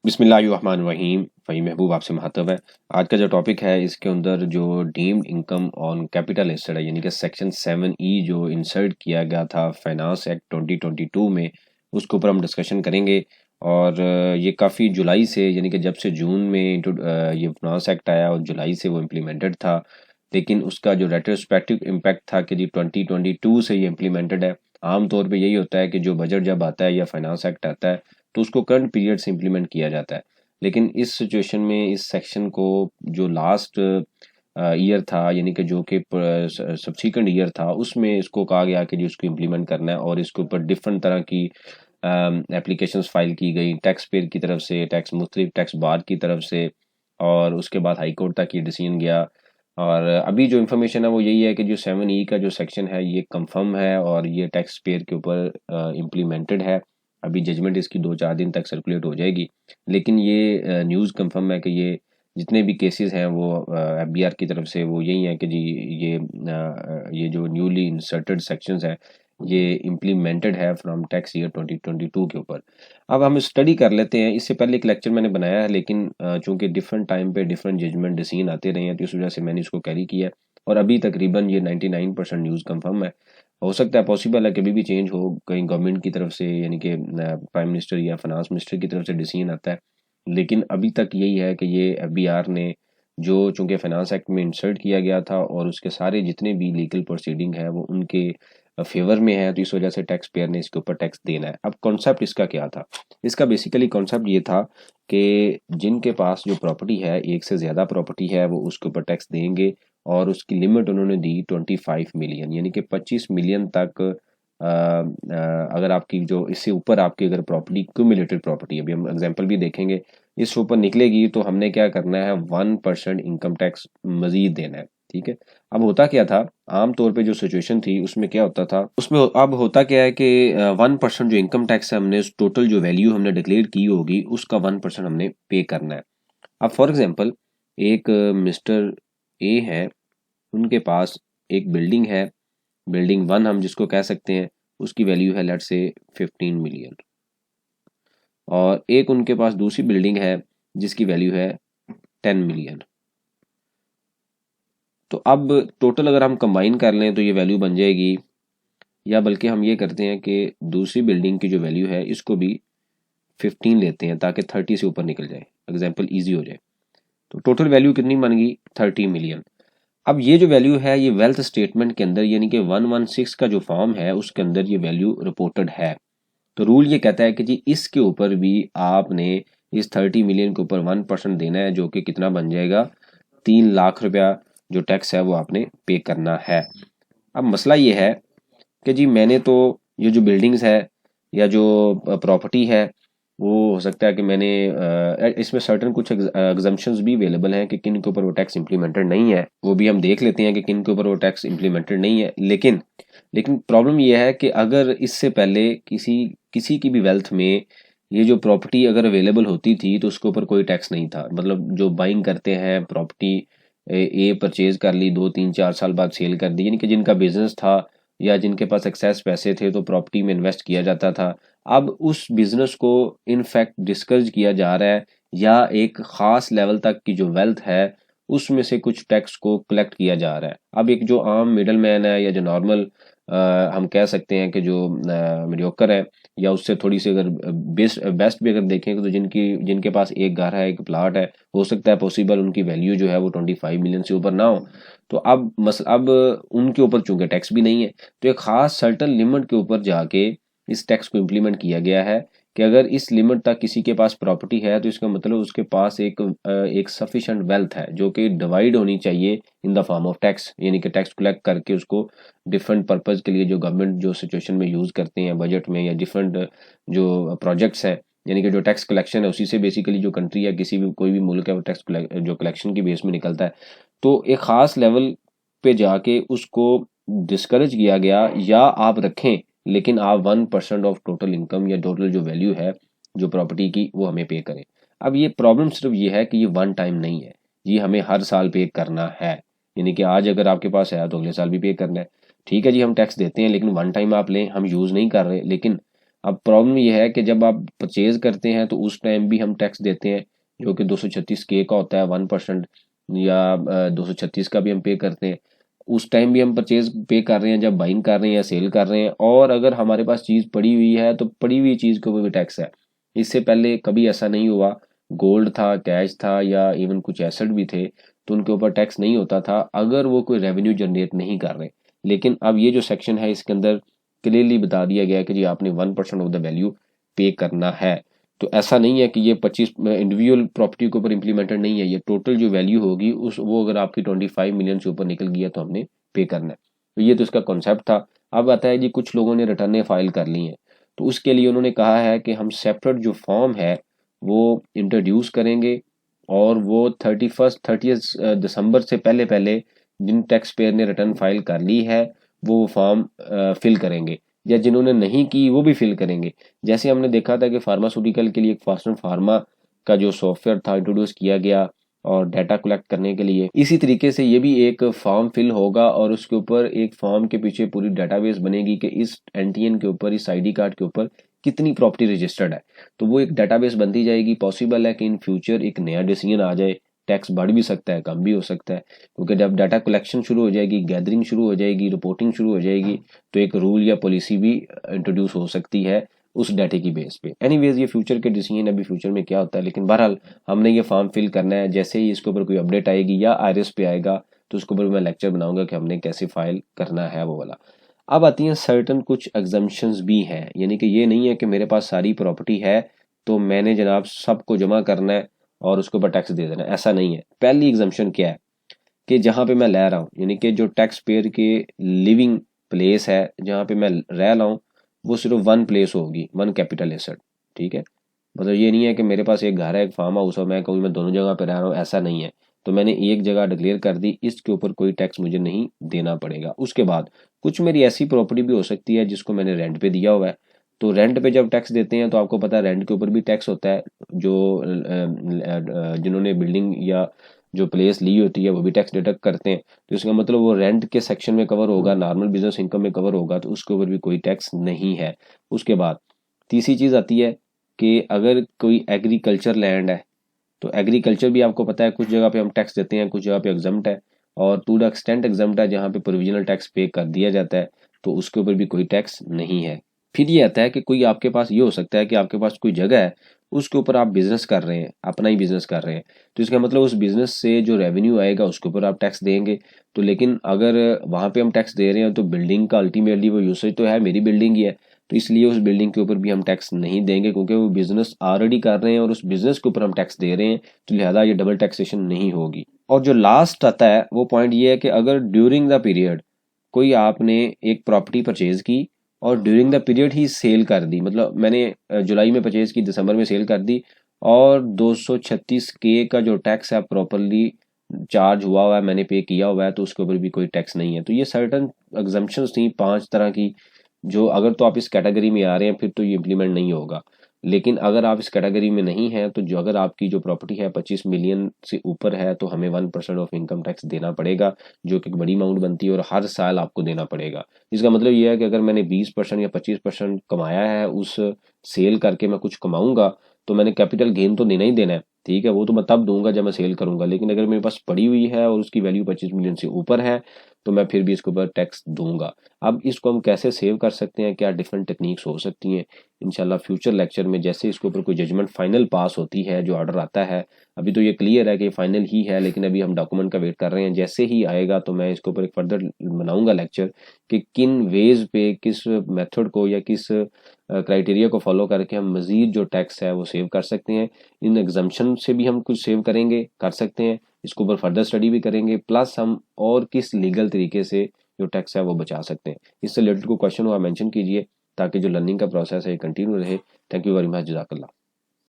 बिस्मिल्लाहिर्रहमानिर्रहीम। फ़हीम महबूब आपसे मुखातब है। आज का जो टॉपिक है इसके अंदर जो deemed income on capital asset है यानी कि सेक्शन 7E जो इंसर्ट किया गया था फाइनेंस एक्ट 2022 में, उसके ऊपर हम डिस्कशन करेंगे। और ये काफ़ी जुलाई से यानी कि जब से जून में ये फाइनेंस एक्ट आया और जुलाई से वो इम्प्लीमेंटेड था, लेकिन उसका जो रेट्रोस्पेक्टिव इम्पैक्ट था कि जी 2022 से ये इम्प्लीमेंटेड है। आम तौर पे यही होता है कि जो बजट जब आता है या फाइनेंस एक्ट आता है तो उसको करंट पीरियड से इम्प्लीमेंट किया जाता है। लेकिन इस सिचुएशन में इस सेक्शन को जो लास्ट ईयर था यानी कि जो कि सब्सीक्वेंट ईयर था उसमें इसको कहा गया कि जी उसको इम्प्लीमेंट करना है और इसके ऊपर डिफरेंट तरह की एप्लीकेशंस फाइल की गई टैक्स पेयर की तरफ से, टैक्स मुख्तलिफ टैक्स बार की तरफ से, और उसके बाद हाई कोर्ट तक ये डिसीजन गया। और अभी जो इन्फॉर्मेशन है वो यही है कि जो 7E का जो सेक्शन है ये कंफर्म है और ये टैक्स पेयर के ऊपर इम्प्लीमेंटेड है। अभी जजमेंट इसकी 2-4 दिन तक सर्कुलेट हो जाएगी, लेकिन ये न्यूज़ कंफर्म है कि ये जितने भी केसेस हैं वो एफबीआर की तरफ से वो यही है कि जी ये जो न्यूली इंसर्टेड सेक्शंस है ये इम्प्लीमेंटेड है फ्रॉम टैक्स ईयर 2022 के ऊपर। अब हम स्टडी कर लेते हैं। इससे पहले एक लेक्चर मैंने बनाया है, लेकिन चूंकि डिफरेंट टाइम पे डिफरेंट जजमेंट डिसीजन आते रहे हैं तो इस वजह से मैंने इसको कैरी किया है। और अभी तकरीबन ये 99% न्यूज़ कंफर्म है। हो सकता है, पॉसिबल है कभी भी चेंज हो, कहीं गवर्नमेंट की तरफ से यानी कि प्राइम मिनिस्टर या फाइनेंस मिनिस्टर की तरफ से डिसीजन आता है। लेकिन अभी तक यही है कि ये एफबीआर ने जो चूंकि फाइनेंस एक्ट में इंसर्ट किया गया था और उसके सारे जितने भी लीगल प्रोसीडिंग है वो उनके फेवर में है, तो इस वजह से टैक्स पेयर ने इसके ऊपर टैक्स देना है। अब कॉन्सेप्ट इसका क्या था? इसका बेसिकली कॉन्सेप्ट ये था कि जिनके पास जो प्रॉपर्टी है, एक से ज़्यादा प्रॉपर्टी है, वो उसके ऊपर टैक्स देंगे। और उसकी लिमिट उन्होंने दी 25 मिलियन यानी कि 25 मिलियन तक। अगर आपकी जो इससे ऊपर आपकी अगर प्रॉपर्टी क्यूमुलेटेड प्रॉपर्टी, अभी हम एग्जांपल भी देखेंगे, इससे ऊपर निकलेगी तो हमने क्या करना है, 1% इनकम टैक्स मजीद देना है। ठीक है। अब होता क्या था, आम तौर पे जो सिचुएशन थी उसमें क्या होता था, उसमें अब होता क्या है कि 1% जो इनकम टैक्स है हमने टोटल जो वैल्यू हमने डिक्लेयर की होगी उसका 1% हमने पे करना है। अब फॉर एग्जांपल एक मिस्टर ए है, उनके पास एक बिल्डिंग है, बिल्डिंग 1 हम जिसको कह सकते हैं, उसकी वैल्यू है लेट्स से 15 मिलियन। और एक उनके पास दूसरी बिल्डिंग है जिसकी वैल्यू है 10 मिलियन। तो अब टोटल अगर हम कंबाइन कर लें तो ये वैल्यू बन जाएगी, या बल्कि हम ये करते हैं कि दूसरी बिल्डिंग की जो वैल्यू है इसको भी 15 लेते हैं ताकि 30 से ऊपर निकल जाए, एग्जाम्पल ईजी हो जाए। तो टोटल वैल्यू कितनी बन गई? 30 मिलियन। अब ये जो वैल्यू है ये वेल्थ स्टेटमेंट के अंदर यानी कि 116 का जो फॉर्म है उसके अंदर ये वैल्यू रिपोर्टेड है। तो रूल ये कहता है कि जी इसके ऊपर भी आपने इस 30 मिलियन के ऊपर 1% देना है, जो कि कितना बन जाएगा, 3 लाख रुपया जो टैक्स है वो आपने पे करना है। अब मसला ये है कि जी मैंने तो ये जो बिल्डिंग्स है या जो प्रॉपर्टी है वो हो सकता है कि मैंने इसमें सर्टन कुछ एग्जम्पशंस भी अवेलेबल हैं कि किन के ऊपर वो टैक्स इंप्लीमेंटेड नहीं है, वो भी हम देख लेते हैं कि किन के ऊपर वो टैक्स इंप्लीमेंटेड नहीं है। लेकिन प्रॉब्लम ये है कि अगर इससे पहले किसी किसी की भी वेल्थ में ये जो प्रॉपर्टी अगर अवेलेबल होती थी तो उसके ऊपर कोई टैक्स नहीं था। मतलब जो बाइंग करते हैं प्रॉपर्टी, ए परचेज कर ली, 2-3-4 साल बाद सेल कर दी, यानी कि जिनका बिजनेस था या जिनके पास एक्सेस पैसे थे तो प्रॉपर्टी में इन्वेस्ट किया जाता था। अब उस बिजनेस को इनफैक्ट डिस्करेज किया जा रहा है, या एक ख़ास लेवल तक की जो वेल्थ है उसमें से कुछ टैक्स को कलेक्ट किया जा रहा है। अब एक जो आम मिडल मैन है या जो नॉर्मल हम कह सकते हैं कि जो मीडियोकर है, या उससे थोड़ी सी अगर बेस्ट भी अगर देखें तो जिनके पास एक घर है, एक प्लाट है, हो सकता है पॉसिबल उनकी वैल्यू जो है वो 25 मिलियन से ऊपर ना हो। तो अब उनके ऊपर चूंकि टैक्स भी नहीं है, तो एक खास सर्टन लिमिट के ऊपर जाके इस टैक्स को इम्प्लीमेंट किया गया है कि अगर इस लिमिट तक किसी के पास प्रॉपर्टी है तो इसका मतलब उसके पास एक सफिशिएंट वेल्थ है जो कि डिवाइड होनी चाहिए in the form of tax, यानी कि टैक्स कलेक्ट करके उसको डिफरेंट पर्पज के लिए जो गवर्नमेंट जो सिचुएशन में यूज़ करते हैं बजट में, या डिफरेंट जो प्रोजेक्ट्स हैं, यानी कि जो टैक्स कलेक्शन है उसी से बेसिकली जो कंट्री या किसी भी कोई भी मुल्क है वो टैक्स जो कलेक्शन की बेस में निकलता है। तो एक ख़ास लेवल पे जाके उसको डिस्करेज किया गया, या आप रखें लेकिन आप 1% ऑफ टोटल इनकम या टोटल जो वैल्यू है जो प्रॉपर्टी की वो हमें पे करें। अब ये प्रॉब्लम सिर्फ ये है कि ये वन टाइम नहीं है, ये हमें हर साल पे करना है। यानी कि आज अगर आपके पास है तो अगले साल भी पे करना है। ठीक है जी, हम टैक्स देते हैं लेकिन वन टाइम आप लें, हम यूज़ नहीं कर रहे, लेकिन अब प्रॉब्लम ये है कि जब आप परचेज करते हैं तो उस टाइम भी हम टैक्स देते हैं जो कि 236K का होता है 1%, या 236 का भी हम पे करते हैं। उस टाइम भी हम परचेज पे कर रहे हैं जब बाइंग कर रहे हैं या सेल कर रहे हैं। और अगर हमारे पास चीज़ पड़ी हुई है तो पड़ी हुई चीज़ के ऊपर भी टैक्स है। इससे पहले कभी ऐसा नहीं हुआ, गोल्ड था, कैश था, या इवन कुछ एसेट भी थे, तो उनके ऊपर टैक्स नहीं होता था अगर वो कोई रेवेन्यू जनरेट नहीं कर रहे। लेकिन अब ये जो सेक्शन है इसके अंदर क्लियरली बता दिया गया है कि जी आपने 1% ऑफ द वैल्यू पे करना है। तो ऐसा नहीं है कि ये 25 इंडिविजुअल प्रॉपर्टी के ऊपर इम्प्लीमेंटेड नहीं है, ये टोटल जो वैल्यू होगी उस वो अगर आपकी 25 मिलियन से ऊपर निकल गया तो हमने पे करना है। तो ये तो इसका कॉन्सेप्ट था। अब आता है जी कुछ लोगों ने रिटर्नें फाइल कर ली हैं, तो उसके लिए उन्होंने कहा है कि हम सेपरेट जो फॉर्म है वो इंट्रोड्यूस करेंगे, और वो 30 दिसंबर से पहले पहले जिन टैक्स पेयर ने रिटर्न फाइल कर ली है वो फॉर्म फिल करेंगे, या जिन्होंने नहीं की वो भी फिल करेंगे। जैसे हमने देखा था कि फार्मास्यूटिकल के लिए एक फास्टर फार्मा का जो सॉफ्टवेयर था इंट्रोड्यूस किया गया और डाटा कलेक्ट करने के लिए, इसी तरीके से ये भी एक फॉर्म फिल होगा और उसके ऊपर एक फॉर्म के पीछे पूरी डाटाबेस बनेगी कि इस एनटीएन के ऊपर, इस आईडी कार्ड के ऊपर कितनी प्रॉपर्टी रजिस्टर्ड है। तो वो एक डाटाबेस बनती जाएगी। पॉसिबल है कि इन फ्यूचर एक नया डिसीजन आ जाए, टैक्स बढ़ भी सकता है, कम भी हो सकता है, क्योंकि जब डाटा कलेक्शन शुरू हो जाएगी, गैदरिंग शुरू हो जाएगी, रिपोर्टिंग शुरू हो जाएगी, तो एक रूल या पॉलिसी भी इंट्रोड्यूस हो सकती है उस डाटे की बेस पे। एनीवेज ये फ्यूचर के डिसीजन, अभी फ्यूचर में क्या होता है, लेकिन बहरहाल हमने ये फॉर्म फिल करना है। जैसे ही इसके ऊपर कोई अपडेट आएगी या आईआरएस पे आएगा तो उसके ऊपर मैं लेक्चर बनाऊंगा कि हमने कैसे फाइल करना है वो वाला। अब आती हैं सर्टन कुछ एग्जम्पशंस भी हैं, यानी कि ये नहीं है कि मेरे पास सारी प्रॉपर्टी है तो मैंने जनाब सबको जमा करना है और उसके ऊपर टैक्स दे देना है, ऐसा नहीं है। पहली एग्जम्पशन क्या है कि जहाँ पे मैं रह रहा हूँ, यानी कि जो टैक्स पेयर के लिविंग प्लेस है जहाँ पे मैं रह रहा हूँ, वो सिर्फ वन प्लेस होगी, वन कैपिटल एसेट। ठीक है, मतलब ये नहीं है कि मेरे पास एक घर है, एक फार्म हाउस है, मैं कहूँ मैं दोनों जगह पे रह रहा हूँ, ऐसा नहीं है। तो मैंने एक जगह डिक्लेयर कर दी, इसके ऊपर कोई टैक्स मुझे नहीं देना पड़ेगा। उसके बाद कुछ मेरी ऐसी प्रॉपर्टी भी हो सकती है जिसको मैंने रेंट पे दिया हुआ है, तो रेंट पे जब टैक्स देते हैं तो आपको पता है रेंट के ऊपर भी टैक्स होता है। जो जिन्होंने बिल्डिंग या जो प्लेस ली होती है वो भी टैक्स डिडक्ट करते हैं, तो इसका मतलब वो रेंट के सेक्शन में कवर होगा, नॉर्मल बिजनेस इनकम में कवर होगा, तो उसके ऊपर भी कोई टैक्स नहीं है। उसके बाद तीसरी चीज़ आती है कि अगर कोई एग्रीकल्चर लैंड है, तो एग्रीकल्चर भी आपको पता है कुछ जगह पे हम टैक्स देते हैं, कुछ जगह पे एग्जम्प्ट है, और टू द एक्सटेंट एग्जम्प्ट है जहाँ पे प्रोविजनल टैक्स पे कर दिया जाता है, तो उसके ऊपर भी कोई टैक्स नहीं है। फिर ये आता है कि कोई आपके पास, ये हो सकता है कि आपके पास कोई जगह है, उसके ऊपर आप बिजनेस कर रहे हैं, अपना ही बिजनेस कर रहे हैं, तो इसका मतलब उस बिजनेस से जो रेवेन्यू आएगा उसके ऊपर आप टैक्स देंगे। तो लेकिन अगर वहाँ पे हम टैक्स दे रहे हैं तो बिल्डिंग का अल्टीमेटली वो यूसेज तो है, मेरी बिल्डिंग ही है, तो इसलिए उस बिल्डिंग के ऊपर भी हम टैक्स नहीं देंगे, क्योंकि वो बिजनेस ऑलरेडी कर रहे हैं और उस बिजनेस के ऊपर हम टैक्स दे रहे हैं, तो लिहाजा ये डबल टैक्सेशन नहीं होगी। और जो लास्ट आता है वो पॉइंट ये है कि अगर ड्यूरिंग द पीरियड कोई आपने एक प्रॉपर्टी परचेज की और ड्यूरिंग द पीरियड ही सेल कर दी, मतलब मैंने जुलाई में परचेज की, दिसंबर में सेल कर दी, और 236K का जो टैक्स है प्रॉपरली चार्ज हुआ है, मैंने पे किया हुआ है, तो उसके ऊपर भी कोई टैक्स नहीं है। तो ये सर्टन एग्जम्पशंस थी 5 तरह की, जो अगर तो आप इस कैटेगरी में आ रहे हैं फिर तो ये इम्प्लीमेंट नहीं होगा। लेकिन अगर आप इस कैटेगरी में नहीं हैं तो जो अगर आपकी जो प्रॉपर्टी है 25 मिलियन से ऊपर है तो हमें 1% ऑफ इनकम टैक्स देना पड़ेगा, जो कि एक बड़ी अमाउंट बनती है और हर साल आपको देना पड़ेगा। इसका मतलब ये है कि अगर मैंने 20% या 25% कमाया है, उस सेल करके मैं कुछ कमाऊंगा, तो मैंने कैपिटल गेन तो देना ही देना है। ठीक है, वो तो मैं तब दूंगा जब मैं सेल करूंगा, लेकिन अगर मेरे पास पड़ी हुई है और उसकी वैल्यू 25 मिलियन से ऊपर है तो मैं फिर भी इसके ऊपर टैक्स दूंगा। अब इसको हम कैसे सेव कर सकते हैं, क्या डिफरेंट टेक्निक्स हो सकती हैं, इंशाल्लाह फ्यूचर लेक्चर में जैसे इसके ऊपर कोई जजमेंट फाइनल पास होती है, जो ऑर्डर आता है, अभी तो ये क्लियर है कि फाइनल ही है, लेकिन अभी हम डॉक्यूमेंट का वेट कर रहे हैं, जैसे ही आएगा तो मैं इसके ऊपर एक फर्दर बनाऊंगा लेक्चर कि किन वेज पे, किस मेथड को या किस क्राइटेरिया को फॉलो करके हम मजीद जो टैक्स है वो सेव कर सकते हैं। इन एग्जाम्पशन से भी हम कुछ सेव करेंगे, कर सकते हैं, इसके ऊपर फर्दर स्टडी भी करेंगे, प्लस हम और किस लीगल तरीके से जो टैक्स है वो बचा सकते हैं। इससे रिलेटेड कोई क्वेश्चन हुआ मेंशन कीजिए ताकि जो लर्निंग का प्रोसेस है कंटिन्यू रहे। थैंक यू वेरी मच, जज़ाकल्लाह।